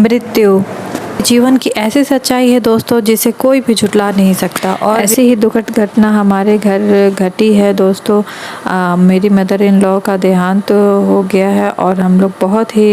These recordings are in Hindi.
मृत्यु जीवन की ऐसी सच्चाई है दोस्तों जिसे कोई भी झुटला नहीं सकता। और ऐसी ही दुखद घटना हमारे घर घटी है दोस्तों। मेरी मदर इन लॉ का देहांत हो गया है और हम लोग बहुत ही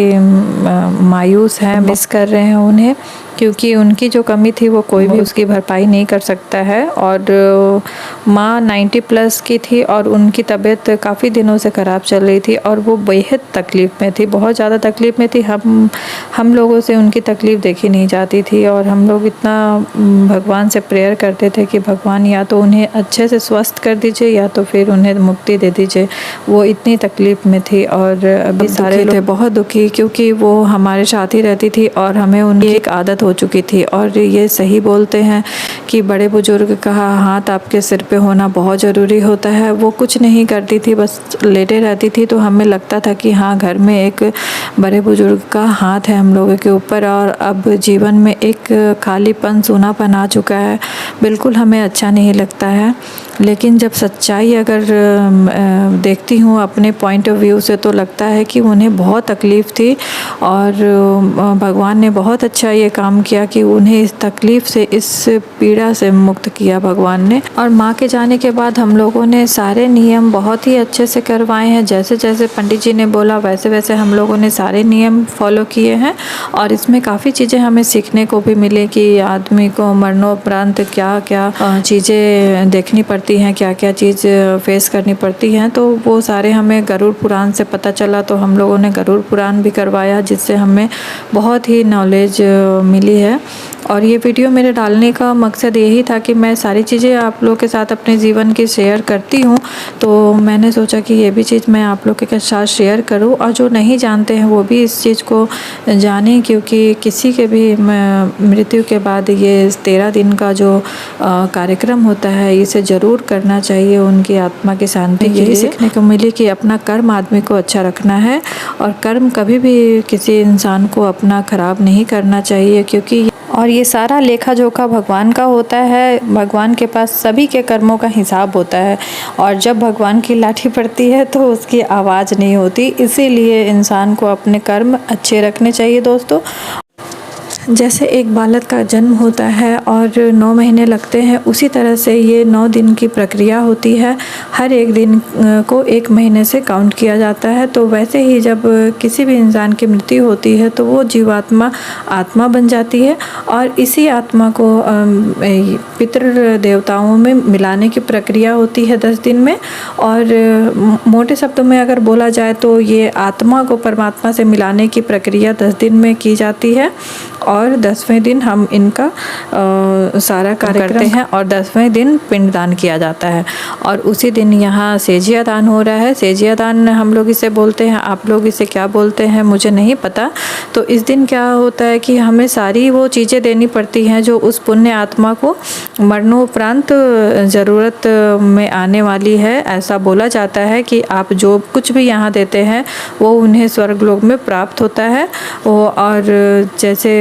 मायूस हैं, मिस कर रहे हैं उन्हें, क्योंकि उनकी जो कमी थी वो कोई भी उसकी भरपाई नहीं कर सकता है। और माँ 90 प्लस की थी और उनकी तबीयत काफ़ी दिनों से ख़राब चल रही थी और वो बेहद तकलीफ़ में थी, बहुत ज़्यादा तकलीफ़ में थी। हम लोगों से उनकी तकलीफ़ देखी नहीं जाती थी और हम लोग इतना भगवान से प्रेयर करते थे कि भगवान या तो उन्हें अच्छे से स्वस्थ कर दीजिए या तो फिर उन्हें मुक्ति दे दीजिए। वो इतनी तकलीफ़ में थी और अभी सारे लोग बहुत दुखी, क्योंकि वो हमारे साथ ही रहती थी और हमें उनकी एक आदत हो चुकी थी। और ये सही बोलते हैं कि बड़े बुजुर्ग का हाथ आपके सिर पे होना बहुत ज़रूरी होता है। वो कुछ नहीं करती थी, बस लेटे रहती थी, तो हमें लगता था कि हाँ, घर में एक बड़े बुजुर्ग का हाथ है हम लोगों के ऊपर। और अब जीवन में एक खालीपन, सूनापन आ चुका है, बिल्कुल हमें अच्छा नहीं लगता है। लेकिन जब सच्चाई अगर देखती हूँ अपने पॉइंट ऑफ व्यू से, तो लगता है कि उन्हें बहुत तकलीफ़ थी और भगवान ने बहुत अच्छा ये काम किया कि उन्हें इस तकलीफ़ से, इस पीड़ा से मुक्त किया भगवान ने। और माँ के जाने के बाद हम लोगों ने सारे नियम बहुत ही अच्छे से करवाए हैं। जैसे जैसे पंडित जी ने बोला वैसे वैसे हम लोगों ने सारे नियम फॉलो किए हैं। और इसमें काफ़ी चीज़ें हमें सीखने को भी मिले कि आदमी को मरणोपरांत क्या क्या चीज़ें देखनी पड़ती हैं, क्या क्या चीज़ फेस करनी पड़ती हैं। तो वो सारे हमें गरुड़ पुराण से पता चला, तो हम लोगों ने गरुड़ पुराण भी करवाया, जिससे हमें बहुत ही नॉलेज मिली है। और ये वीडियो मेरे डालने का मकसद यही था कि मैं सारी चीज़ें आप लोगों के साथ अपने जीवन की शेयर करती हूँ, तो मैंने सोचा कि ये भी चीज़ मैं आप लोगों के साथ शेयर करूँ और जो नहीं जानते हैं वो भी इस चीज़ को जानें। क्योंकि किसी के भी मृत्यु के बाद ये 13 दिन का जो कार्यक्रम होता है, इसे ज़रूर करना चाहिए उनकी आत्मा की शांति के लिए। सीखने को मिली कि अपना कर्म आदमी को अच्छा रखना है और कर्म कभी भी किसी इंसान को अपना ख़राब नहीं करना चाहिए, क्योंकि और ये सारा लेखा जोखा भगवान का होता है। भगवान के पास सभी के कर्मों का हिसाब होता है और जब भगवान की लाठी पड़ती है तो उसकी आवाज़ नहीं होती। इसीलिए इंसान को अपने कर्म अच्छे रखने चाहिए दोस्तों। जैसे एक बालक का जन्म होता है और 9 महीने लगते हैं, उसी तरह से ये 9 दिन की प्रक्रिया होती है। हर एक दिन को 1 महीने से काउंट किया जाता है। तो वैसे ही जब किसी भी इंसान की मृत्यु होती है तो वो जीवात्मा आत्मा बन जाती है और इसी आत्मा को पितृ देवताओं में मिलाने की प्रक्रिया होती है 10 दिन में। और मोटे शब्दों में अगर बोला जाए तो ये आत्मा को परमात्मा से मिलाने की प्रक्रिया 10 दिन में की जाती है और 10वें दिन हम इनका सारा कार्य करते हैं और 10वें दिन पिंडदान किया जाता है। और उसी दिन यहाँ सेजिया दान हो रहा है। सेजिया दान हम लोग इसे बोलते हैं, आप लोग इसे क्या बोलते हैं मुझे नहीं पता। तो इस दिन क्या होता है कि हमें सारी वो चीज़ें देनी पड़ती हैं जो उस पुण्य आत्मा को मरणोपरांत ज़रूरत में आने वाली है। ऐसा बोला जाता है कि आप जो कुछ भी यहाँ देते हैं वो उन्हें स्वर्गलोक में प्राप्त होता है। और जैसे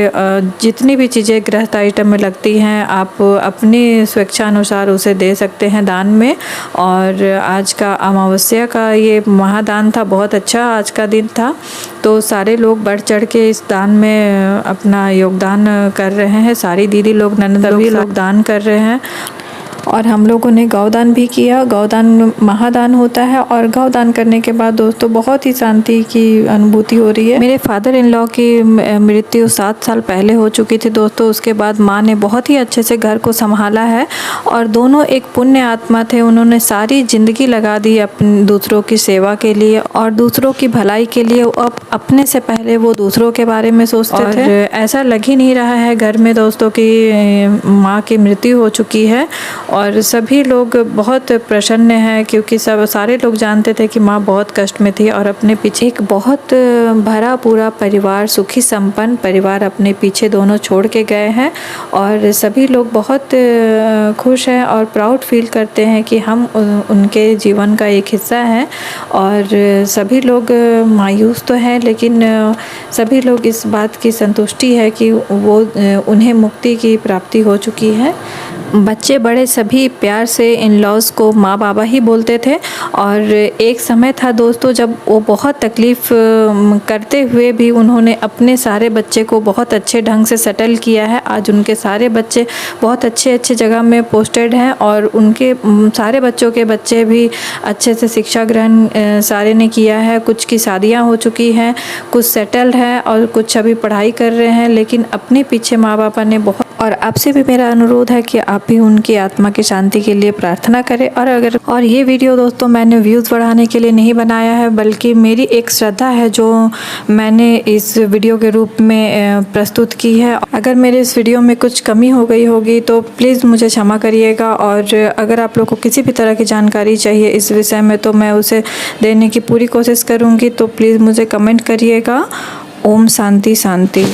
जितनी भी चीज़ें गृहस्थ आइटम में लगती हैं, आप अपनी स्वेच्छानुसार उसे दे सकते हैं दान में। और आज का अमावस्या का ये महादान था, बहुत अच्छा आज का दिन था। तो सारे लोग बढ़ चढ़ के इस दान में अपना योगदान कर रहे हैं। सारी दीदी लोग, ननद लोग दान कर रहे हैं। और हम लोगों ने गौदान भी किया। गौदान महादान होता है और गौदान करने के बाद दोस्तों बहुत ही शांति की अनुभूति हो रही है। मेरे फादर इन लॉ की मृत्यु 7 साल पहले हो चुकी थी दोस्तों। उसके बाद माँ ने बहुत ही अच्छे से घर को संभाला है और दोनों एक पुण्य आत्मा थे। उन्होंने सारी ज़िंदगी लगा दी अपने दूसरों की सेवा के लिए और दूसरों की भलाई के लिए। अब अपने से पहले वो दूसरों के बारे में सोचते थे। ऐसा लग ही नहीं रहा है घर में दोस्तों की माँ की मृत्यु हो चुकी है और सभी लोग बहुत प्रसन्न हैं, क्योंकि सारे लोग जानते थे कि माँ बहुत कष्ट में थी और अपने पीछे एक बहुत भरा पूरा परिवार, सुखी संपन्न परिवार अपने पीछे दोनों छोड़ के गए हैं। और सभी लोग बहुत खुश हैं और प्राउड फील करते हैं कि हम उनके जीवन का एक हिस्सा हैं। और सभी लोग मायूस तो हैं, लेकिन सभी लोग इस बात की संतुष्टि है कि वो उन्हें मुक्ति की प्राप्ति हो चुकी है। बच्चे बड़े सभी प्यार से इन लॉज को माँ बाबा ही बोलते थे। और एक समय था दोस्तों जब वो बहुत तकलीफ़ करते हुए भी उन्होंने अपने सारे बच्चे को बहुत अच्छे ढंग से सेटल किया है। आज उनके सारे बच्चे बहुत अच्छे जगह में पोस्टेड हैं और उनके सारे बच्चों के बच्चे भी अच्छे से शिक्षा ग्रहण सारे ने किया है। कुछ की शादियाँ हो चुकी हैं, कुछ सेटल्ड है और कुछ अभी पढ़ाई कर रहे हैं, लेकिन अपने पीछे माँ बापा ने बहुत। और आपसे भी मेरा अनुरोध है कि आप भी उनकी आत्मा की शांति के लिए प्रार्थना करें। और ये वीडियो दोस्तों मैंने व्यूज़ बढ़ाने के लिए नहीं बनाया है, बल्कि मेरी एक श्रद्धा है जो मैंने इस वीडियो के रूप में प्रस्तुत की है। अगर मेरे इस वीडियो में कुछ कमी हो गई होगी तो प्लीज़ मुझे क्षमा करिएगा। और अगर आप लोग को किसी भी तरह की जानकारी चाहिए इस विषय में तो मैं उसे देने की पूरी कोशिश करूँगी। तो प्लीज़ मुझे कमेंट करिएगा। ओम शांति शांति।